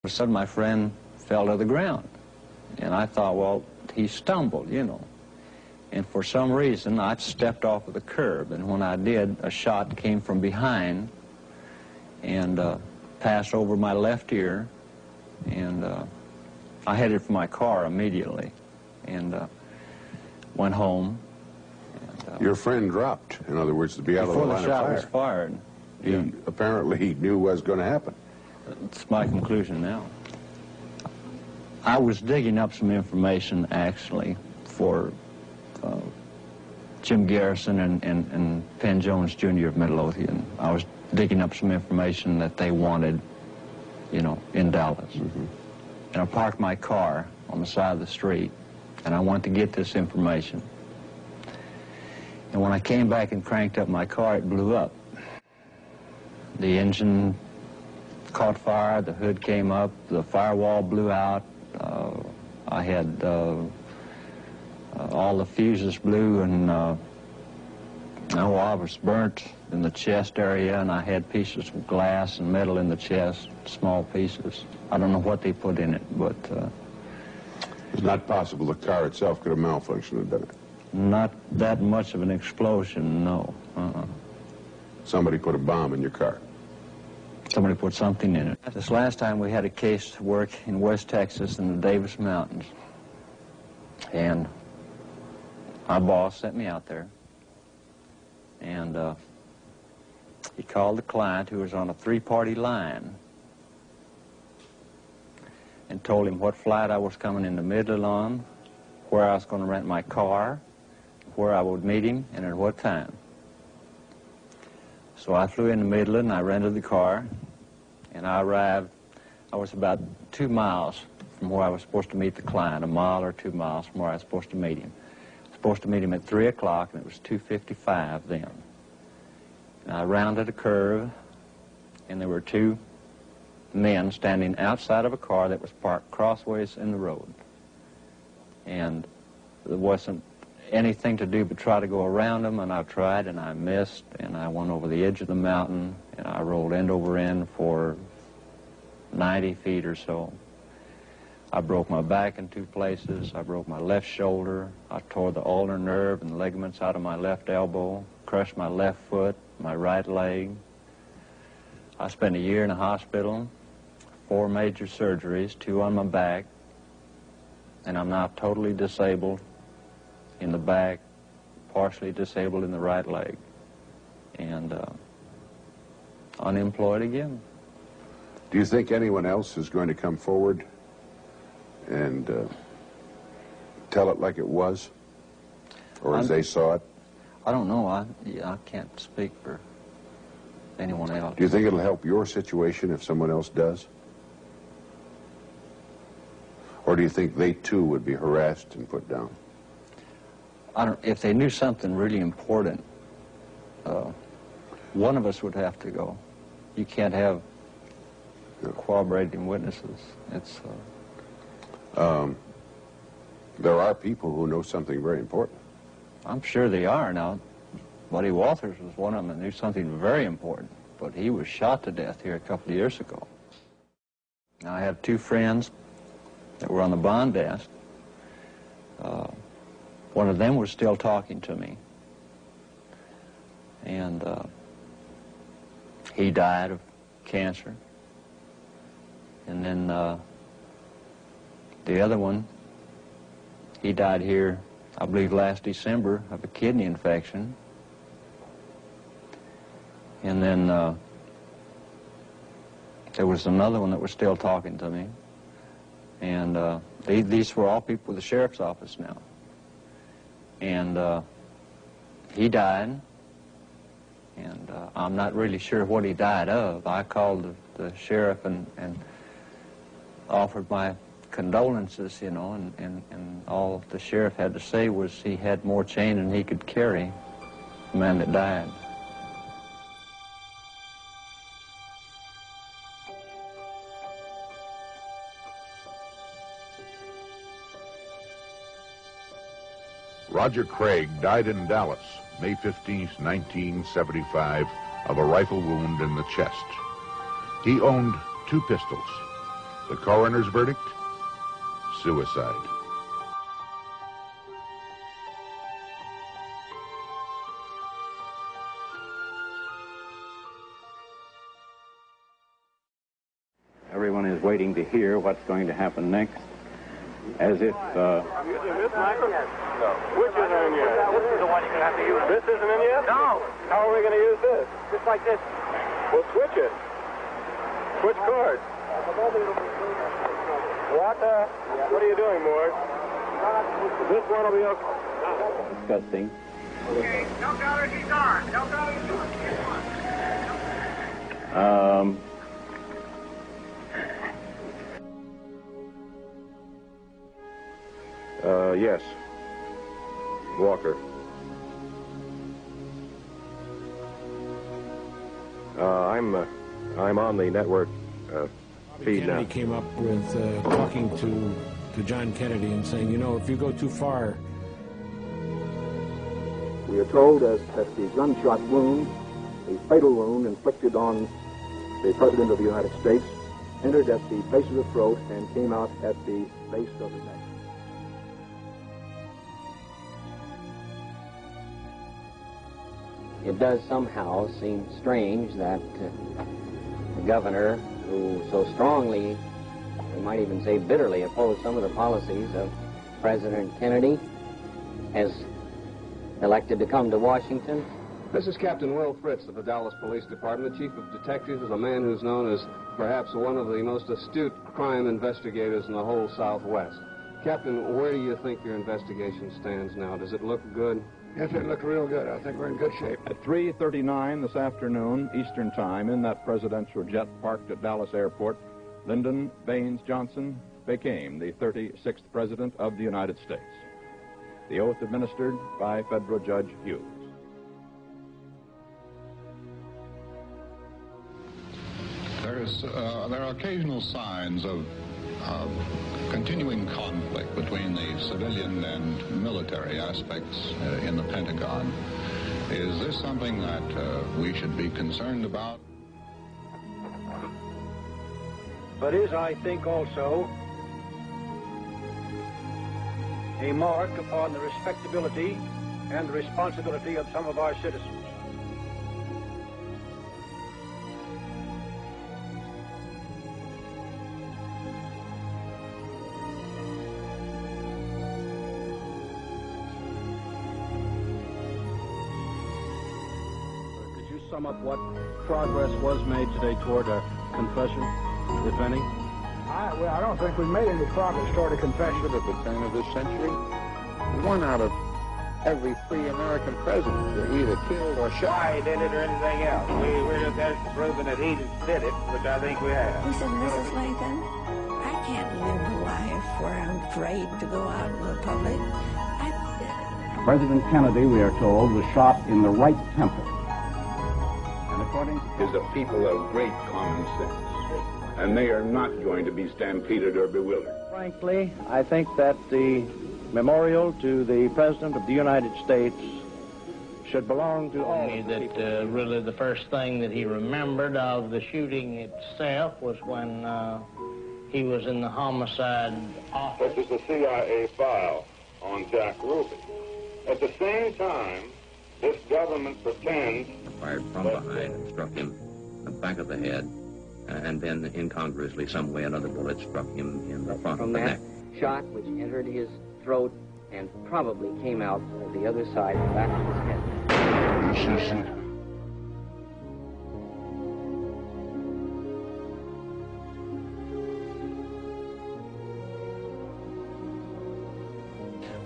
a sudden, my friend fell to the ground. And I thought, well, he stumbled, you know. And for some reason, I stepped off of the curb. And when I did, a shot came from behind and passed over my left ear. And I headed for my car immediately and went home. And, your friend dropped, in other words, to be out of the line of fire. Before the shot was fired. Apparently he knew what was going to happen. That's my conclusion now. I was digging up some information, actually, for Jim Garrison and Penn Jones, Jr. of Midlothian. I was digging up some information that they wanted, you know, in Dallas. Mm-hmm. And I parked my car on the side of the street, and I wanted to get this information. And when I came back and cranked up my car, it blew up. The engine caught fire, the hood came up, the firewall blew out. I had all the fuses blew, and I was burnt in the chest area, and I had pieces of glass and metal in the chest, small pieces. I don't know what they put in it, but... it's not possible the car itself could have malfunctioned, did it? Not that much of an explosion, no. Somebody put a bomb in your car? Somebody put something in it. This last time we had a case to work in West Texas in the Davis Mountains. And my boss sent me out there. And he called the client, who was on a 3-party line, and told him what flight I was coming into Midland on, where I was going to rent my car, where I would meet him, and at what time. So I flew into Midland, and I rented the car, and I arrived. I was about 2 miles from where I was supposed to meet the client, 1 mile or 2 miles from where I was supposed to meet him. I was supposed to meet him at 3 o'clock, and it was 2:55 then. And I rounded a curve, and there were 2 men standing outside of a car that was parked crossways in the road. And there wasn't anything to do but try to go around them, and I tried, and I missed, and I went over the edge of the mountain, and I rolled end over end for 90 feet or so. I broke my back in 2 places. I broke my left shoulder. I tore the ulnar nerve and the ligaments out of my left elbow, crushed my left foot, my right leg. I spent a year in a hospital, 4 major surgeries, 2 on my back, and I'm now totally disabled in the back, partially disabled in the right leg, and unemployed again. Do you think anyone else is going to come forward and tell it like it was, or as they saw it? I don't know. I can't speak for anyone else. Do you think it'll help your situation if someone else does? Or do you think they too would be harassed and put down? If they knew something really important, one of us would have to go. You can't have corroborating witnesses. It's there are people who know something very important. I'm sure they are. Now, Buddy Walters was one of them that knew something very important, but he was shot to death here a couple of years ago. Now, I have 2 friends that were on the bond desk. One of them was still talking to me, and he died of cancer. And then the other one, he died here, I believe, last December of a kidney infection. And then there was another one that was still talking to me. And these were all people with the sheriff's office now. And he died, and I'm not really sure what he died of. I called the sheriff and offered my condolences, you know, and all the sheriff had to say was he had more chain than he could carry, the man that died. Roger Craig died in Dallas, May 15, 1975, of a rifle wound in the chest. He owned 2 pistols, The coroner's verdict? Suicide. Everyone is waiting to hear what's going to happen next, as if... Using this microphone? No. Which isn't in yet? This is the one you're going to have to use. This isn't in yet? No. How are we going to use this? Just like this. We'll switch it. Switch cords. What are you doing, Mort? This one will be okay. Disgusting. Okay, no color, he's on. No color, he's on. Yes. Walker. I'm on the network feed now. Kennedy came up with talking to John Kennedy and saying, you know, if you go too far. We are told that the gunshot wound, a fatal wound inflicted on the President of the United States, entered at the base of the throat and came out at the base of the neck. It does somehow seem strange that the governor, who so strongly, we might even say bitterly, opposed some of the policies of President Kennedy, has elected to come to Washington. This is Captain Will Fritz of the Dallas Police Department. The Chief of Detectives is a man who's known as perhaps one of the most astute crime investigators in the whole Southwest. Captain, where do you think your investigation stands now? Does it look good? Yes, it looked real good. I think we're in good shape. At 3:39 this afternoon, Eastern Time, in that presidential jet parked at Dallas Airport, Lyndon Baines Johnson became the 36th President of the United States. The oath administered by Federal Judge Hughes. There are occasional signs of continuing conflict between the civilian and military aspects in the Pentagon. Is this something that we should be concerned about? But is, I think, also a mark upon the respectability and responsibility of some of our citizens. Sum up what progress was made today toward a confession, if any? I don't think we've made any progress toward a confession. At the turn of this century, one out of every 3 American presidents were either killed or shot. Why he did it or anything else. We're just asking proving that he did it, which I think we have. He said, Mrs. Lincoln, I can't live a life where I'm afraid to go out in the public. President Kennedy, we are told, was shot in the right temple. Is a people of great common sense, and they are not going to be stampeded or bewildered. Frankly, I think that the memorial to the President of the United States should belong to all of the people. Really the first thing that he remembered of the shooting itself was when he was in the homicide office. This is the CIA file on Jack Ruby. At the same time, this government pretends... Fired from behind and struck him in the back of the head, and then incongruously, some way, another bullet struck him in the front of the neck. From that shot, which entered his throat and probably came out the other side, the back of his head.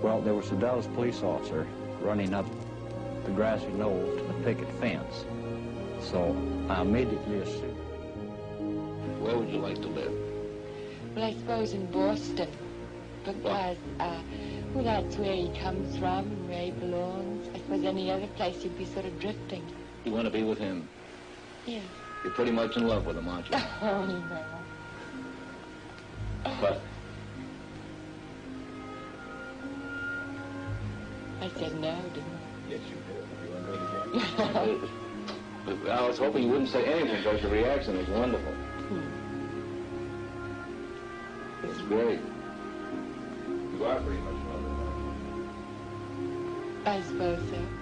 Well, there was a Dallas police officer running up the grassy knoll to the picket fence. So I immediately assumed. Where would you like to live? Well, I suppose in Boston, because, well, that's where he comes from, where he belongs. I suppose any other place you'd be sort of drifting. You want to be with him? Yeah. You're pretty much in love with him, aren't you? Oh, no. But I said no, didn't I? Yes, you did. I was hoping you wouldn't say anything because your reaction was wonderful. That's great. You are pretty much mother. I suppose so.